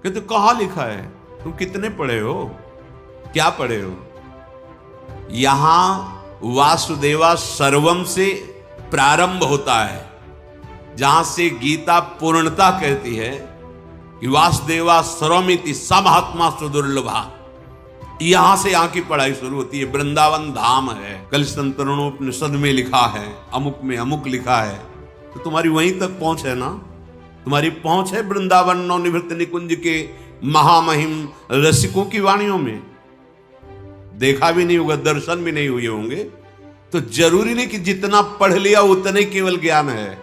कहते कहां लिखा है? तुम कितने पढ़े हो, क्या पढ़े हो? यहां वासुदेवा सर्वम से प्रारंभ होता है, जहां से गीता पूर्णता कहती है कि वासुदेवा सर्वमिति समहात्मा सुदुर्लभा। यहां से यहां की पढ़ाई शुरू होती है। वृंदावन धाम है, कलिशतंत्रोपनिषद में लिखा है, अमुक में अमुक लिखा है, तो तुम्हारी वहीं तक पहुंच है ना। तुम्हारी पहुंच है वृंदावन नवनिवृत्त निकुंज के महामहिम रसिकों की वाणियों में। देखा भी नहीं होगा, दर्शन भी नहीं हुए होंगे, तो जरूरी नहीं कि जितना पढ़ लिया उतने केवल ज्ञान है।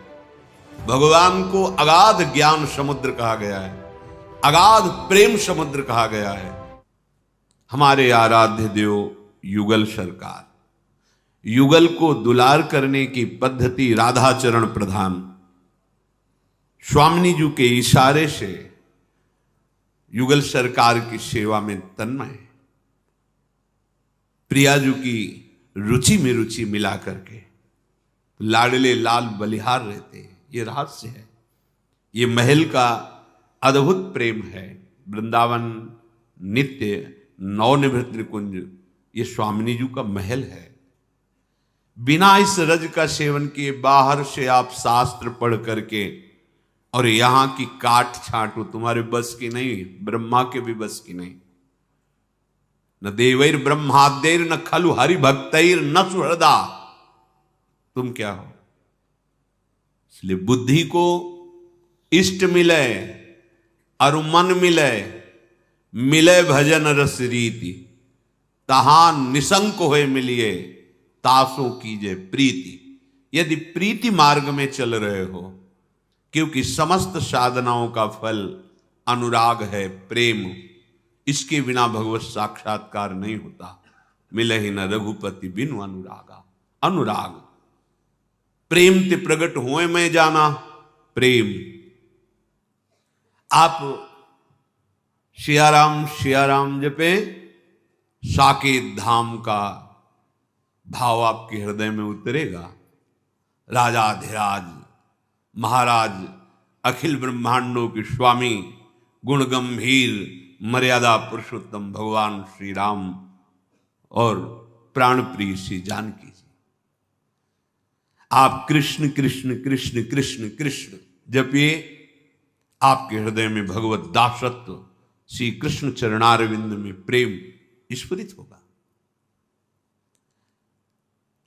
भगवान को अगाध ज्ञान समुद्र कहा गया है, अगाध प्रेम समुद्र कहा गया है। हमारे आराध्य देव युगल सरकार, युगल को दुलार करने की पद्धति राधाचरण प्रधान स्वामिनी जी के इशारे से युगल सरकार की सेवा में तन्मय, प्रिया जी की रुचि में रुचि मिला करके लाडले लाल बलिहार रहते हैं। ये रहस्य है, ये महल का अद्भुत प्रेम है। वृंदावन नित्य नवनिवृत्त निकुंज ये स्वामिनी जी का महल है। बिना इस रज का सेवन किए बाहर से आप शास्त्र पढ़ करके और यहां की काट छाटो तुम्हारे बस की नहीं, ब्रह्मा के भी बस की नहीं। न देवैर ब्रह्माद्यैर न खलु हरि भक्तैर न सुहृदा। तुम क्या हो? इसलिए बुद्धि को इष्ट मिले और मन मिले, मिले भजन रस रीति, तहां निशंक होए मिलिए, तासो कीजे प्रीति। यदि प्रीति मार्ग में चल रहे हो, क्योंकि समस्त साधनाओं का फल अनुराग है, प्रेम, इसके बिना भगवत साक्षात्कार नहीं होता। मिले ही न रघुपति बिनु अनुरागा। अनुराग प्रेम ते प्रगट हुए में जाना, प्रेम। आप सियाराम जपे, साकेत धाम का भाव आपके हृदय में उतरेगा। राजाधिराज महाराज अखिल ब्रह्मांडों के स्वामी गुण गंभीर मर्यादा पुरुषोत्तम भगवान श्री राम और प्राण प्रिय श्री जानकी जी, आप कृष्ण कृष्ण कृष्ण कृष्ण कृष्ण जपिए, आपके हृदय में भगवत दासत्व श्री कृष्ण चरणारविंद में प्रेम स्फुरित होगा।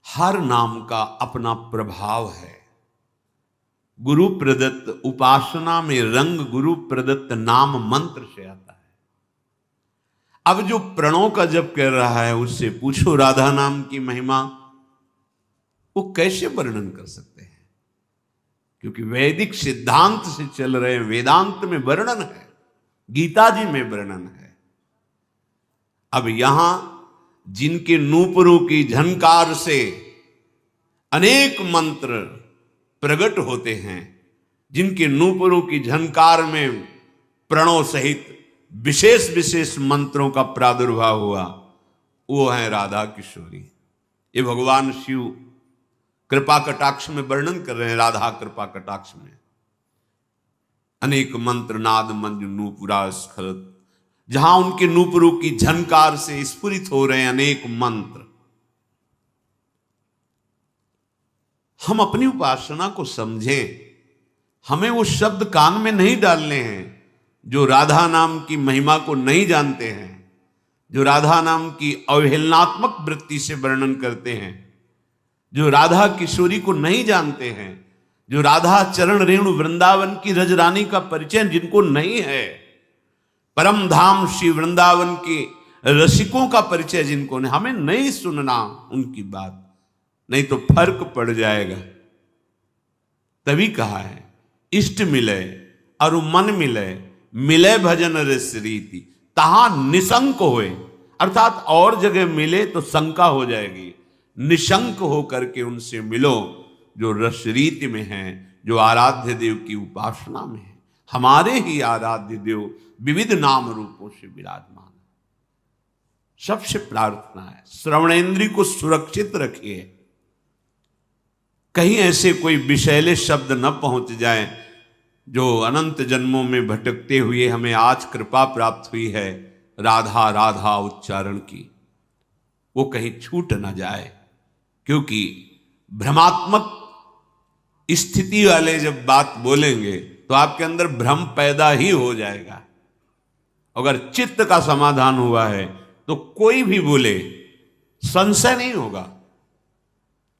हर नाम का अपना प्रभाव है। गुरु प्रदत्त उपासना में रंग गुरु प्रदत्त नाम मंत्र से आता है। अब जो प्रणव का जप कर रहा है उससे पूछो राधा नाम की महिमा, वो कैसे वर्णन कर सकते हैं? क्योंकि वैदिक सिद्धांत से चल रहे हैं, वेदांत में वर्णन है, गीता जी में वर्णन है। अब यहां जिनके नूपुरों की झनकार से अनेक मंत्र प्रकट होते हैं, जिनके नूपुरों की झनकार में प्रणव सहित विशेष विशेष मंत्रों का प्रादुर्भाव हुआ, वो है राधा किशोरी। ये भगवान शिव कृपा कटाक्ष में वर्णन कर रहे हैं। राधा कृपा कटाक्ष में अनेक मंत्र नाद मंज नूपुरा स्खलत, जहां उनके नूपुरों की झनकार से स्फुरित हो रहे हैं अनेक मंत्र। हम अपनी उपासना को समझें, हमें वो शब्द कान में नहीं डालने हैं जो राधा नाम की महिमा को नहीं जानते हैं, जो राधा नाम की अवहेलनात्मक वृत्ति से वर्णन करते हैं, जो राधा किशोरी को नहीं जानते हैं, जो राधा चरण रेणु वृंदावन की रजरानी का परिचय जिनको नहीं है, परम धाम श्री वृंदावन के रसिकों का परिचय जिनको नहीं, हमें नहीं सुनना उनकी बात, नहीं तो फर्क पड़ जाएगा। तभी कहा है इष्ट मिले और मन मिले, मिले भजन रस रीति, तहां निशंक होए। अर्थात और जगह मिले तो शंका हो जाएगी, निशंक होकर के उनसे मिलो जो रस रीति में है, जो आराध्य देव की उपासना में है। हमारे ही आराध्य देव विविध नाम रूपों से विराजमान है। सबसे प्रार्थना है श्रवणेंद्रिय को सुरक्षित रखिए, कहीं ऐसे कोई विषैले शब्द न पहुंच जाए जो अनंत जन्मों में भटकते हुए हमें आज कृपा प्राप्त हुई है राधा राधा उच्चारण की, वो कहीं छूट ना जाए। क्योंकि भ्रमात्मक स्थिति वाले जब बात बोलेंगे तो आपके अंदर भ्रम पैदा ही हो जाएगा। अगर चित्त का समाधान हुआ है तो कोई भी बोले संशय नहीं होगा,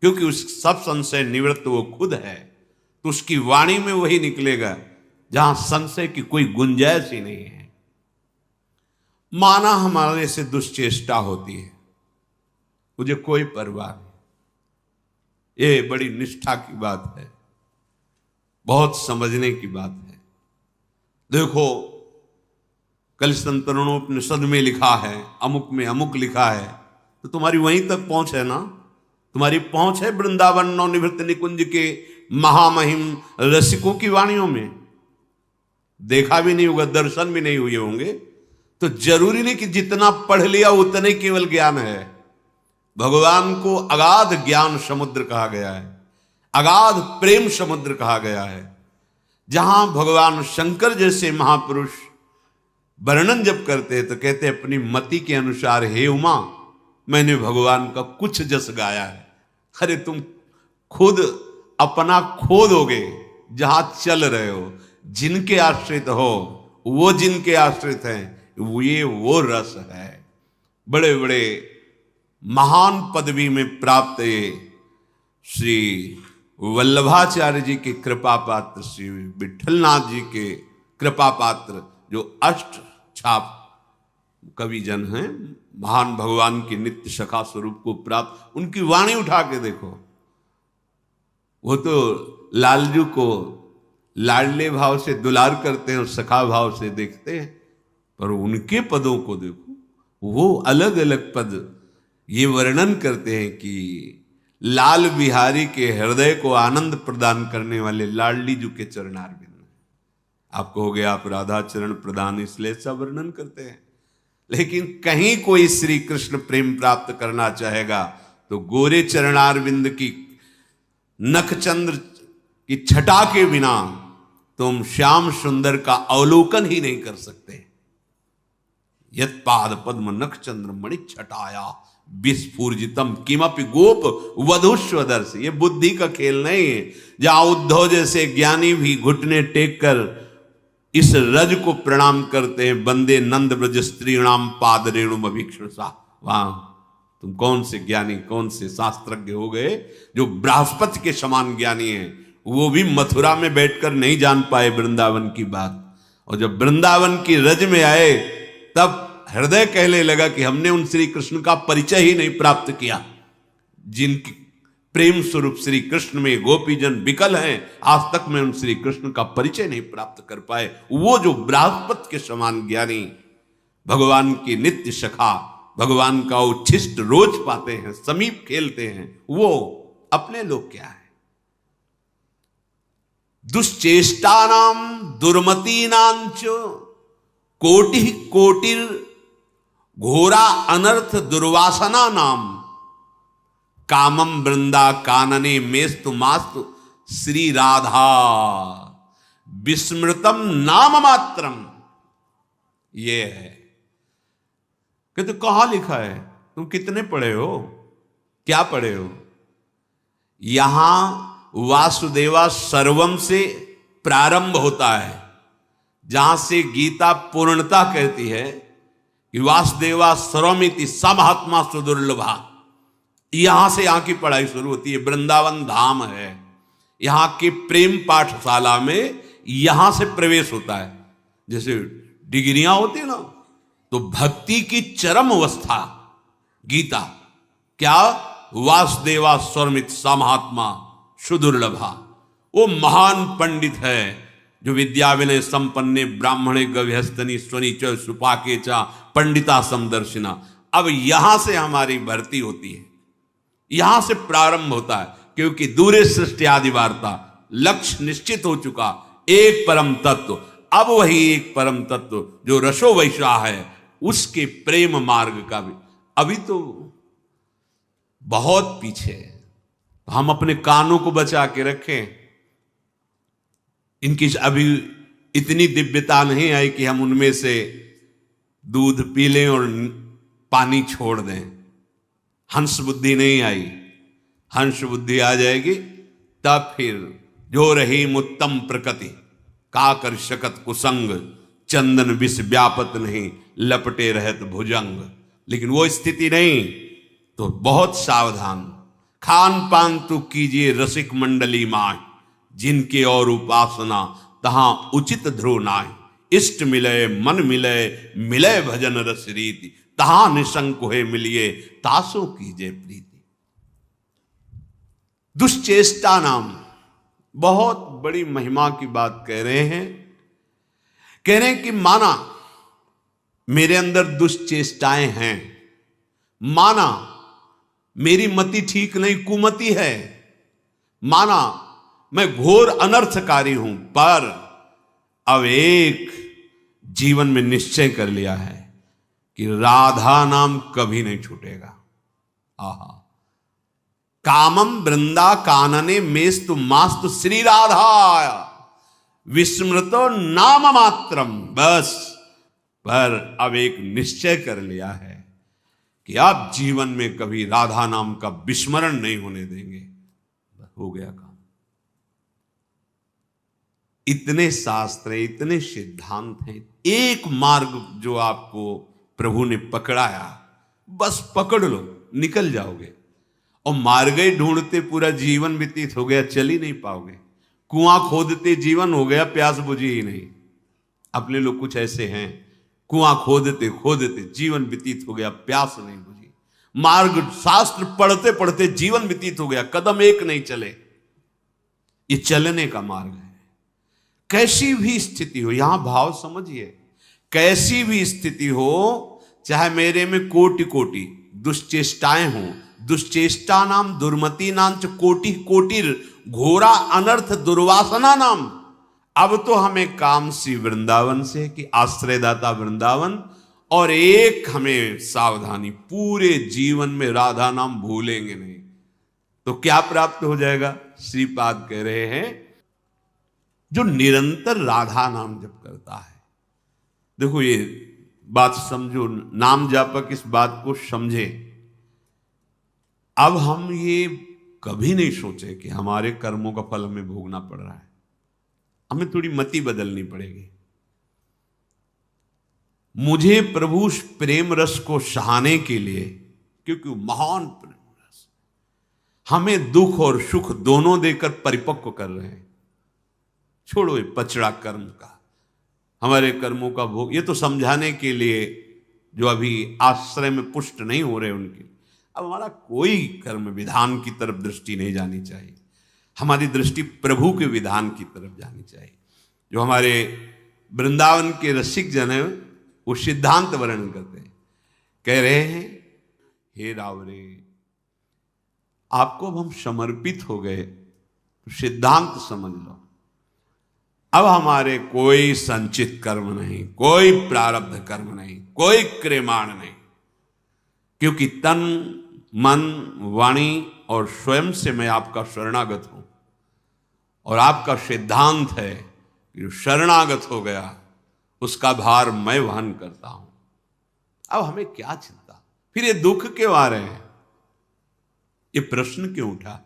क्योंकि उस सब संशय निवृत्त वो खुद है। तो उसकी वाणी में वही निकलेगा जहां संशय की कोई गुंजाइश ही नहीं है। माना हमारे से दुष्चेष्टा होती है, मुझे कोई परवाह नहीं। ये बड़ी निष्ठा की बात है, बहुत समझने की बात है। देखो, कल संतरणोपनिषद में लिखा है, अमुक में अमुक लिखा है, तो तुम्हारी वहीं तक पहुंच है ना। तुम्हारी पहुंच है वृंदावन नवनिवृत्त निकुंज के महामहिम रसिकों की वाणियों में। देखा भी नहीं होगा, दर्शन भी नहीं हुए होंगे, तो जरूरी नहीं कि जितना पढ़ लिया उतने केवल ज्ञान है। भगवान को अगाध ज्ञान समुद्र कहा गया है, अगाध प्रेम समुद्र कहा गया है। जहां भगवान शंकर जैसे महापुरुष वर्णन जब करते हैं तो कहते हैं अपनी मति के अनुसार, हे उमा, मैंने भगवान का कुछ जस गाया है। अरे तुम खुद अपना खो दोगे जहां चल रहे हो। जिनके आश्रित हो वो जिनके आश्रित हैं, वो रस है। बड़े बड़े महान पदवी में प्राप्त श्री वल्लभाचार्य जी के कृपा पात्र, श्री विठलनाथ जी के कृपा पात्र, जो अष्ट छाप कवि जन हैं, महान भगवान की नित्य सखा स्वरूप को प्राप्त, उनकी वाणी उठा के देखो। वो तो लालजू को लाडले भाव से दुलार करते हैं और सखा भाव से देखते हैं, पर उनके पदों को देखो, वो अलग अलग पद ये वर्णन करते हैं कि लाल बिहारी के हृदय को आनंद प्रदान करने वाले लाडली जू के चरणारविंद। आप कहोगे आप राधा चरण प्रदान इसलिए ऐसा वर्णन करते हैं, लेकिन कहीं कोई श्री कृष्ण प्रेम प्राप्त करना चाहेगा तो गोरे चरणारविंद की नखचंद्र की छटा के बिना तुम श्याम सुंदर का अवलोकन ही नहीं कर सकते। यत पाद पद्म नखचंद्र मणि छटाया विस्फूर्जितम किमपि गोप वधुष्वदर्श। ये बुद्धि का खेल नहीं है, जहां उद्धव जैसे ज्ञानी भी घुटने टेक कर इस रज को प्रणाम करते हैं, बंदे नंद ब्रज स्त्रीणाम पाद रेणुम अभीक्षसा। वहां तुम कौन से ज्ञानी, कौन से शास्त्रज्ञ हो गए जो बृहस्पति के समान ज्ञानी हैं, वो भी मथुरा में बैठकर नहीं जान पाए वृंदावन की बात। और जब वृंदावन की रज में आए तब हृदय कहने लगा कि हमने उन श्री कृष्ण का परिचय ही नहीं प्राप्त किया, जिनकी प्रेम स्वरूप श्री कृष्ण में गोपीजन विकल हैं, आज तक में उन श्री कृष्ण का परिचय नहीं प्राप्त कर पाए। वो जो बृहस्पति के समान ज्ञानी, भगवान की नित्य सखा, भगवान का उच्छिष्ट रोज पाते हैं, समीप खेलते हैं, वो अपने लोग क्या है। दुश्चेष्टानाम दुर्मतीनांच कोटि कोटिर घोरा अनर्थ दुर्वासना नाम कामम वृंदा कानने मेस्तु मास्तु श्री राधा विस्मृतम नाम मात्रम। ये है कि तो कहां लिखा है, तुम कितने पढ़े हो, क्या पढ़े हो। यहां वासुदेवा सर्वम से प्रारंभ होता है, जहां से गीता पूर्णता कहती है कि वासुदेवा सर्वमिति समहात्मा सुदुर्लभा। यहां से यहां की पढ़ाई शुरू होती है। वृंदावन धाम है, यहां के प्रेम पाठशाला में यहां से प्रवेश होता है। जैसे डिग्रियां होती है ना, तो भक्ति की चरम अवस्था गीता क्या, वासुदेवा स्वरमित समहात्मा सुदुर्लभा। वो महान पंडित है जो विद्या विनय संपन्ने ब्राह्मणे गव्यस्तनी स्वनी च सुपाके चा पंडिता समदर्शिना। अब यहां से हमारी भर्ती होती है, यहां से प्रारंभ होता है, क्योंकि दूरे सृष्टि आदि वार्ता, लक्ष्य निश्चित हो चुका, एक परम तत्व। अब वही एक परम तत्व जो रसो वैशा है, उसके प्रेम मार्ग का भी अभी तो बहुत पीछे है। हम अपने कानों को बचा के रखें, इनकी अभी इतनी दिव्यता नहीं आई कि हम उनमें से दूध पी लें और पानी छोड़ दें। हंस बुद्धि नहीं आई। हंस बुद्धि आ जाएगी तब फिर जो रही उत्तम प्रकृति का कर शकत कुसंग, चंदन विष व्यापत नहीं लपटे रहत भुजंग। लेकिन वो स्थिति नहीं, तो बहुत सावधान। खान पान तो कीजिए रसिक मंडली माय, जिनके और उपासना तहां उचित ध्रुव नाय। इष्ट मिले मन मिले मिले भजन रस रीति, तहां निशंक होए मिलिए तासो कीजिए प्रीति। दुश्चेष्टा नाम बहुत बड़ी महिमा की बात कह रहे हैं। कह रहे हैं कि माना मेरे अंदर दुश्चेष्टाएं हैं, माना मेरी मति ठीक नहीं, कुमति है, माना मैं घोर अनर्थकारी हूं, पर अब एक जीवन में निश्चय कर लिया है कि राधा नाम कभी नहीं छूटेगा। आहा, कामम वृंदा कानने मेस्तु मास्तु श्री राधा विस्मृतो नाम मात्रम। बस, पर अब एक निश्चय कर लिया है कि अब जीवन में कभी राधा नाम का विस्मरण नहीं होने देंगे। हो गया काम। इतने शास्त्र, इतने सिद्धांत हैं, एक मार्ग जो आपको प्रभु ने पकड़ाया, बस पकड़ लो, निकल जाओगे। और मार्ग ही ढूंढते पूरा जीवन व्यतीत हो गया, चल ही नहीं पाओगे। कुआं खोदते जीवन हो गया, प्यास बुझी ही नहीं। अपने लोग कुछ ऐसे हैं, कुआं खोदते खोदते जीवन व्यतीत हो गया, प्यास नहीं बुझी। मार्ग शास्त्र पढ़ते पढ़ते जीवन व्यतीत हो गया, कदम एक नहीं चले। ये चलने का मार्ग है। कैसी भी स्थिति हो, यहां भाव समझिए, कैसी भी स्थिति हो, चाहे मेरे में कोटि कोटि दुश्चेष्टाएं हों, दुश्चेष्टा नाम दुर्मति नाम च कोटि कोटिर घोरा अनर्थ दुर्वासना नाम। अब तो हमें काम सी वृंदावन से कि आश्रयदाता वृंदावन, और एक हमें सावधानी, पूरे जीवन में राधा नाम भूलेंगे नहीं। तो क्या प्राप्त हो जाएगा? श्रीपाद कह रहे हैं, जो निरंतर राधा नाम जप करता है। देखो ये बात समझो, नाम जापक इस बात को समझे। अब हम ये कभी नहीं सोचे कि हमारे कर्मों का फल हमें भोगना पड़ रहा है। हमें थोड़ी मति बदलनी पड़ेगी। मुझे प्रभु प्रेम रस को सहाने के लिए, क्योंकि महान प्रेम रस हमें दुख और सुख दोनों देकर परिपक्व कर रहे हैं। छोड़ो ये पचड़ा कर्म का, हमारे कर्मों का भोग, ये तो समझाने के लिए जो अभी आश्रय में पुष्ट नहीं हो रहे उनके। अब हमारा कोई कर्म विधान की तरफ दृष्टि नहीं जानी चाहिए, हमारी दृष्टि प्रभु के विधान की तरफ जानी चाहिए। जो हमारे वृंदावन के रसिक जन हैं वो सिद्धांत वर्णन करते हैं, कह रहे हैं, हे रावरे, आपको अब हम समर्पित हो गए, तो सिद्धांत समझ लो। अब हमारे कोई संचित कर्म नहीं, कोई प्रारब्ध कर्म नहीं, कोई क्रियमाण नहीं, क्योंकि तन मन वाणी और स्वयं से मैं आपका शरणागत हूं। और आपका सिद्धांत है कि जो शरणागत हो गया उसका भार मैं वहन करता हूं। अब हमें क्या चिंता, फिर ये दुख क्यों आ रहे हैं, ये प्रश्न क्यों उठा?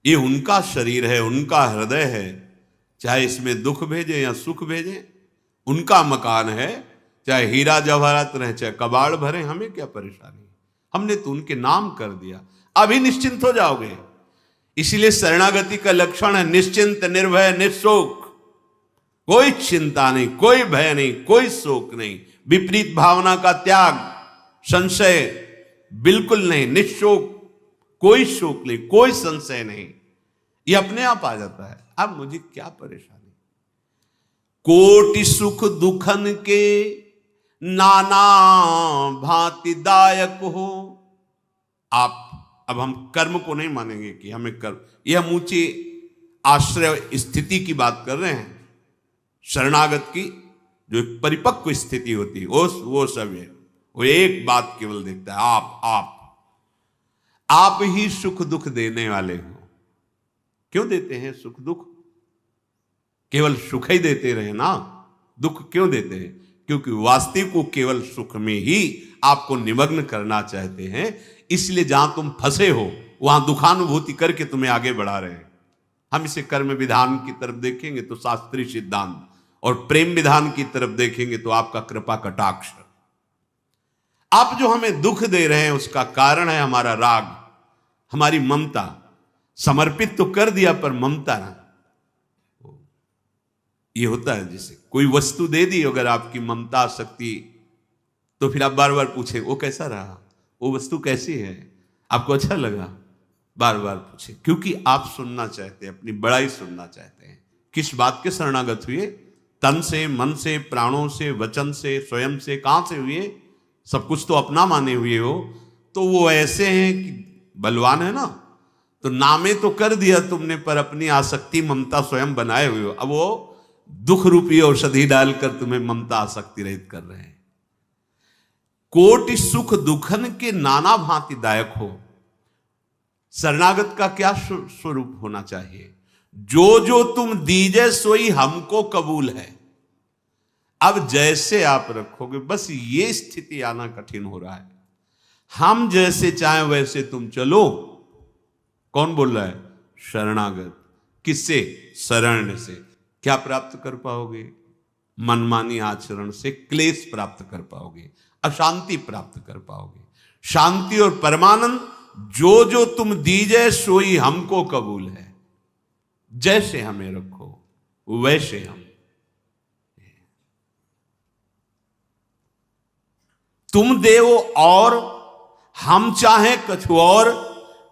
ये उनका शरीर है, उनका हृदय है, चाहे इसमें दुख भेजे या सुख भेजे, उनका मकान है, चाहे हीरा जवाहरात रहे, चाहे कबाड़ भरे, हमें क्या परेशानी? हमने तो उनके नाम कर दिया, अभी निश्चिंत हो जाओगे। इसलिए शरणागति का लक्षण है निश्चिंत, निर्भय, निशोक। कोई चिंता नहीं, कोई भय नहीं, कोई शोक नहीं, विपरीत भावना का त्याग, संशय बिल्कुल नहीं, निशोक, कोई शोक नहीं, कोई संशय नहीं, ये अपने आप आ जाता है। अब मुझे क्या परेशानी? कोटि सुख दुखन के नाना भांति दायक हो। आप अब हम कर्म को नहीं मानेंगे कि हमें कर्म, यह हम ऊंची आश्रय स्थिति की बात कर रहे हैं। शरणागत की जो एक परिपक्व स्थिति होती है वो सब है, वो एक बात केवल देखता है, आप ही सुख दुख देने वाले हो। क्यों देते हैं सुख दुख? केवल सुख ही देते रहे ना, दुख क्यों देते हैं? क्योंकि वास्तविक को केवल सुख में ही आपको निमग्न करना चाहते हैं। इसलिए जहां तुम फंसे हो वहां दुखानुभूति करके तुम्हें आगे बढ़ा रहे हैं। हम इसे कर्म विधान की तरफ देखेंगे तो शास्त्रीय सिद्धांत, और प्रेम विधान की तरफ देखेंगे तो आपका कृपा कटाक्ष। आप जो हमें दुख दे रहे हैं उसका कारण है हमारा राग, हमारी ममता। समर्पित तो कर दिया पर ममता ना, ये होता है। जैसे कोई वस्तु दे दी, अगर आपकी ममता शक्ति, तो फिर आप बार बार पूछे वो कैसा रहा, वो वस्तु कैसी है, आपको अच्छा लगा, बार बार पूछे, क्योंकि आप सुनना चाहते हैं, अपनी बड़ाई सुनना चाहते हैं। किस बात के शरणागत हुए? तन से, मन से, प्राणों से, वचन से, स्वयं से। कहां से हुए? सब कुछ तो अपना माने हुए हो। तो वो ऐसे हैं कि बलवान है ना, तो नामे तो कर दिया तुमने, पर अपनी आसक्ति ममता स्वयं बनाए हुए हो। अब वो दुख रूपी औषधि डालकर तुम्हें ममता आसक्ति रहित कर रहे हैं। कोटि सुख दुखन के नाना भांति दायक हो। शरणागत का क्या स्वरूप होना चाहिए? जो जो तुम दीजे सोई हमको कबूल है। अब जैसे आप रखोगे, बस ये स्थिति आना कठिन हो रहा है। हम जैसे चाहें वैसे तुम चलो। कौन बोल रहा है? शरणागत। किससे? शरण से। क्या प्राप्त कर पाओगे? मनमानी आचरण से क्लेश प्राप्त कर पाओगे, अशांति प्राप्त कर पाओगे। शांति और परमानंद जो जो तुम दीजे सोई हमको कबूल है। जैसे हमें रखो वैसे हम। तुम देवो और हम चाहें कछु और,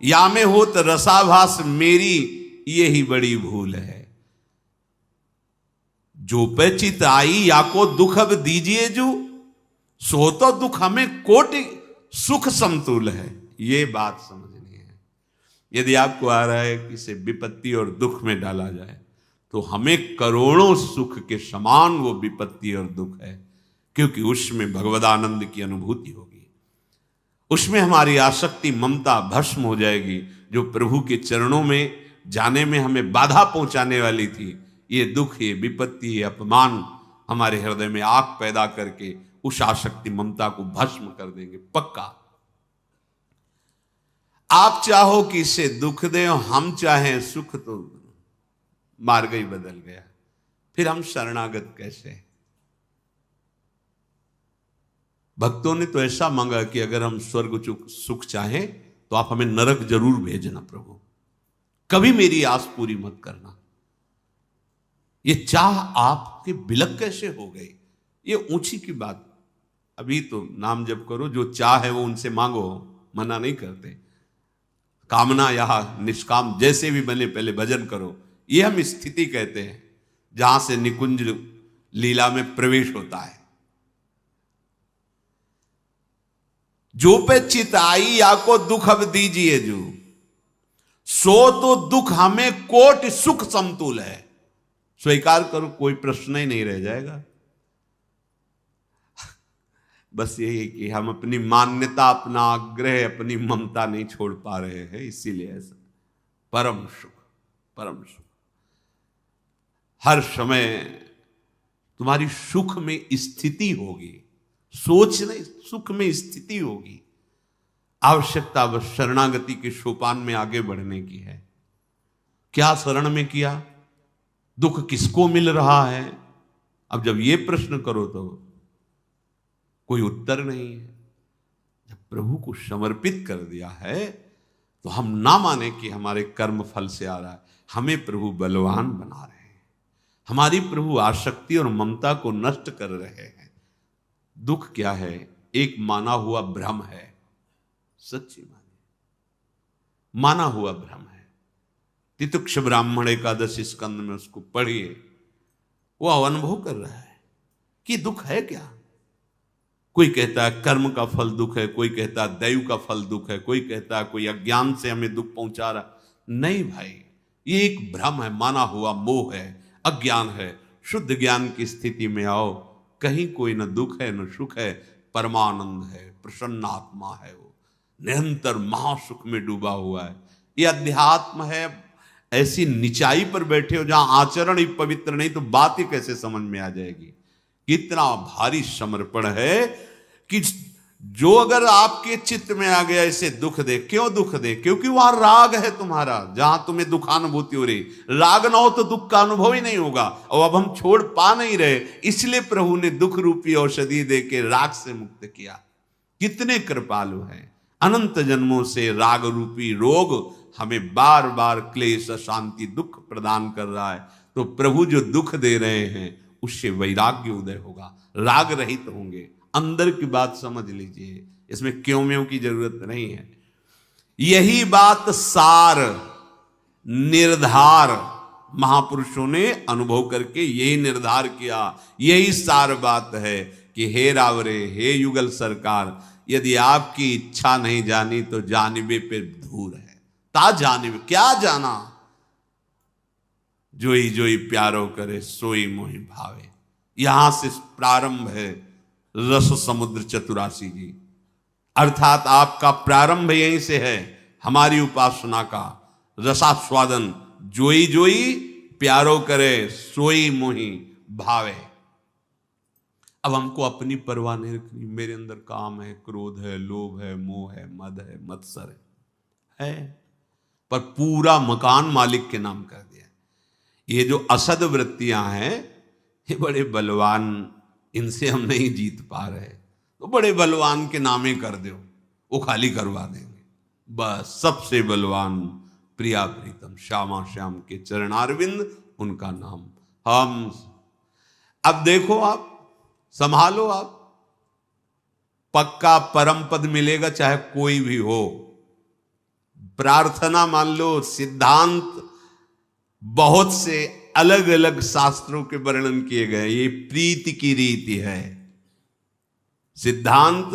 या में हो तो रसाभास मेरी यही बड़ी भूल है। जो पे चित आई या को दुख अब दीजिए जो, सो तो दुख हमें कोटि सुख समतुल है। ये बात समझनी है। यदि आपको आ रहा है कि इसे विपत्ति और दुख में डाला जाए, तो हमें करोड़ों सुख के समान वो विपत्ति और दुख है, क्योंकि उसमें भगवदानंद की अनुभूति होगी। उसमें हमारी आसक्ति ममता भस्म हो जाएगी, जो प्रभु के चरणों में जाने में हमें बाधा पहुंचाने वाली थी। ये दुख, ये विपत्ति, ये अपमान हमारे हृदय में आग पैदा करके उस आसक्ति ममता को भस्म कर देंगे, पक्का। आप चाहो कि इसे दुख दे, हम चाहें सुख, तो मार्ग ही बदल गया। फिर हम शरणागत कैसे? भक्तों ने तो ऐसा मांगा कि अगर हम स्वर्ग सुख चाहें तो आप हमें नरक जरूर भेजना प्रभु, कभी मेरी आस पूरी मत करना। ये चाह आपके बिलक कैसे हो गई? ये ऊंची की बात। अभी तो नाम जप करो, जो चाह है वो उनसे मांगो, मना नहीं करते। कामना या निष्काम जैसे भी बने, पहले भजन करो। ये हम स्थिति कहते हैं जहां से निकुंज लीला में प्रवेश होता है। जो पे चित आई या को दुख अब दीजिए जो, सो तो दुख हमें कोट सुख समतुल है। स्वीकार करो, कोई प्रश्न ही नहीं रह जाएगा। बस यही कि हम अपनी मान्यता, अपना आग्रह, अपनी ममता नहीं छोड़ पा रहे हैं, इसीलिए ऐसा। परम सुख, परम सुख हर समय तुम्हारी सुख में स्थिति होगी। सोच नहीं, सुख में स्थिति होगी। आवश्यकता बस शरणागति के सोपान में आगे बढ़ने की है। क्या शरण में किया? दुख किसको मिल रहा है? अब जब ये प्रश्न करो तो कोई उत्तर नहीं है। जब प्रभु को समर्पित कर दिया है तो हम ना माने कि हमारे कर्म फल से आ रहा है। हमें प्रभु बलवान बना रहे हैं, हमारी प्रभु आसक्ति और ममता को नष्ट कर रहे हैं। दुख क्या है? एक माना हुआ भ्रम है। सच्ची माना हुआ भ्रम है। तितिक्ष ब्राह्मण एकादशी स्कंद में उसको पढ़िए, वो अनुभव कर रहा है कि दुख है क्या। कोई कहता है कर्म का फल दुख है, कोई कहता है दैव का फल दुख है, कोई कहता है कोई अज्ञान से हमें दुख पहुंचा रहा। नहीं भाई, ये एक भ्रम है, माना हुआ मोह है, अज्ञान है। शुद्ध ज्ञान की स्थिति में आओ, कहीं कोई न दुख है न सुख है, परमानंद है, प्रसन्न आत्मा है, वो निरंतर महासुख में डूबा हुआ है। ये अध्यात्म है, ऐसी निचाई पर बैठे हो जहां आचरण ही पवित्र नहीं, तो बात ही कैसे समझ में आ जाएगी। कितना भारी समर्पण है कि जो अगर आपके चित्त में आ गया इसे दुख दे। क्यों दुख दे? क्योंकि वहां राग है तुम्हारा, जहां तुम्हें दुखानुभूति हो रही। राग ना हो तो दुख का अनुभव ही नहीं होगा। और अब हम छोड़ पा नहीं रहे, इसलिए प्रभु ने दुख रूपी औषधि दे के राग से मुक्त किया। कितने कृपालु हैं। अनंत जन्मों से राग रूपी रोग हमें बार बार क्लेश, अशांति, दुख प्रदान कर रहा है। तो प्रभु जो दुख दे रहे हैं उससे वैराग्य उदय होगा, राग रहित होंगे। अंदर की बात समझ लीजिए, इसमें क्यों म्यों की जरूरत नहीं है। यही बात सार निर्धार महापुरुषों ने अनुभव करके यही निर्धार किया। यही सार बात है कि हे रावरे, हे युगल सरकार, यदि आपकी इच्छा नहीं जानी तो जानिबे पे धूर है। ता जानिबे, क्या जाना? जोई जोई प्यारो करे सोई मोहि भावे। यहां से प्रारंभ है रस समुद्र चतुरासी जी। अर्थात आपका प्रारंभ यहीं से है, हमारी उपासना का रसास्वादन। जोई जोई प्यारो करे सोई मोहि भावे। अब हमको अपनी परवाह नहीं रखनी। मेरे अंदर काम है, क्रोध है, लोभ है, मोह है, मद है, मत्सर है, पर पूरा मकान मालिक के नाम कर दिया। ये जो असद वृत्तियां हैं ये बड़े बलवान, इनसे हम नहीं जीत पा रहे, तो बड़े बलवान के नामे कर दो, वो खाली करवा देंगे। बस सबसे बलवान प्रिया प्रीतम श्यामा श्याम के चरणारविंद, उनका नाम हम। अब देखो, आप संभालो, आप पक्का परम पद मिलेगा, चाहे कोई भी हो। प्रार्थना मान लो, सिद्धांत बहुत से अलग अलग शास्त्रों के वर्णन किए गए। ये प्रीति की रीति है, सिद्धांत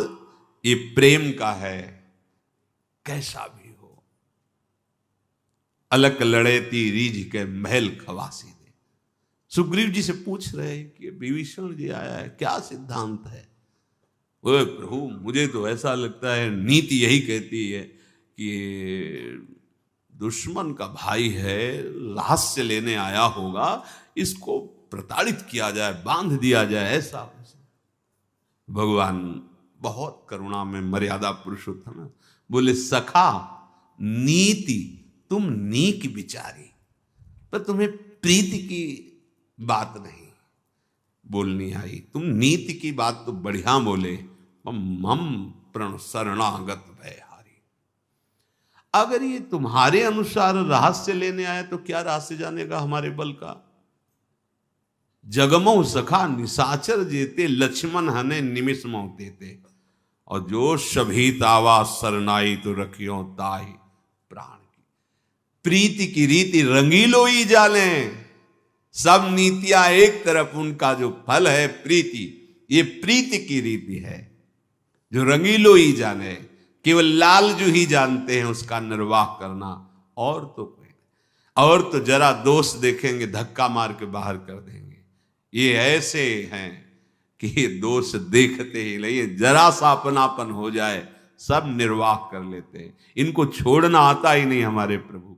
ये प्रेम का है। कैसा भी हो, अलक लड़ेती रीझ के महल खवासी दे। सुग्रीव जी से पूछ रहे कि विभीषण जी आया है, क्या सिद्धांत है? ओए प्रभु, मुझे तो ऐसा लगता है नीति यही कहती है कि दुश्मन का भाई है, रहस्य लेने आया होगा, इसको प्रताड़ित किया जाए, बांध दिया जाए, ऐसा वैसा। भगवान बहुत करुणा में मर्यादा पुरुषोत्तम है, बोले सखा नीति तुम नीक विचारी, पर तुम्हें प्रीति की बात नहीं बोलनी आई। तुम नीति की बात तो बढ़िया बोले, हम प्रण शरणागत भय। अगर ये तुम्हारे अनुसार रहस्य लेने आए तो क्या रहस्य जानेगा हमारे बल का? जगमो सखा निशाचर जेते, लक्ष्मण हने निमिष मौते थे। और जो सभी तावा सरनाई तो रखियो ताई प्राण की। प्रीति की रीति रंगीलो ही जाने, सब नीतियां एक तरफ, उनका जो फल है प्रीति। ये प्रीति की रीति है जो रंगीलो ही जाने, केवल लालजू ही जानते हैं उसका निर्वाह करना। और तो कोई, और तो जरा दोष देखेंगे धक्का मार के बाहर कर देंगे। ये ऐसे हैं कि ये दोष देखते ही नहीं, जरा सा अपनापन हो जाए सब निर्वाह कर लेते हैं। इनको छोड़ना आता ही नहीं हमारे प्रभु।